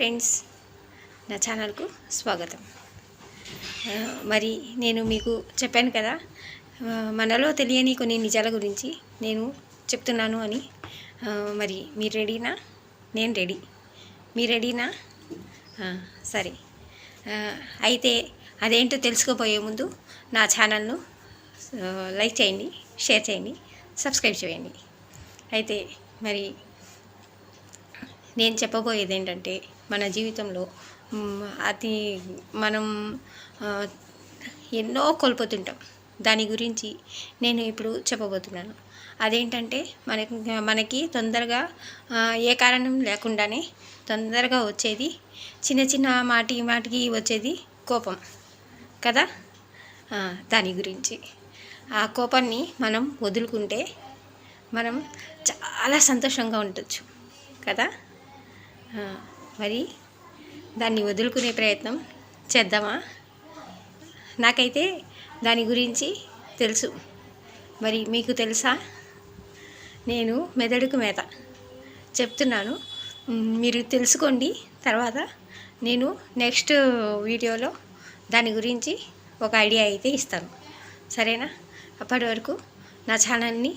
Friends, నా ఛానల్కు స్వాగతం. మరి నేను మీకు చెప్పాను కదా, మనలో తెలియని కొన్ని నిజాల గురించి నేను చెప్తున్నాను అని. మరి మీరు రెడీనా? నేను రెడీ. మీరు రెడీనా? సరే. అయితే అదేంటో తెలుసుకోపోయే ముందు నా ఛానల్ను లైక్ చేయండి, షేర్ చేయండి, సబ్స్క్రైబ్ చేయండి. అయితే మరి నేను చెప్పబోయేది ఏంటంటే, మన జీవితంలో మనం ఎన్నో కోల్పోతుంటాం. దాని గురించి నేను ఇప్పుడు చెప్పబోతున్నాను. అదేంటంటే, మనకి తొందరగా ఏ కారణం లేకుండానే తొందరగా వచ్చేది చిన్న చిన్న మాటికి వచ్చేది కోపం కదా. దాని గురించి, ఆ కోపాన్ని మనం వదులుకుంటే మనం చాలా సంతోషంగా ఉండొచ్చు కదా. మరి దాన్ని వదులుకునే ప్రయత్నం చేద్దామా? నాకైతే దాని గురించి తెలుసు. మరి మీకు తెలుసా? నేను మెదడుకు మేత చెప్తున్నాను, మీరు తెలుసుకోండి. తర్వాత నేను నెక్స్ట్ వీడియోలో దాని గురించి ఒక ఐడియా అయితే ఇస్తాను, సరేనా? అప్పటి వరకు నా ఛానల్ని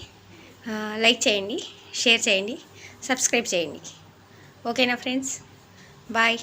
లైక్ చేయండి, షేర్ చేయండి, సబ్స్క్రైబ్ చేయండి. ఓకేనా ఫ్రెండ్స్? బాయ్.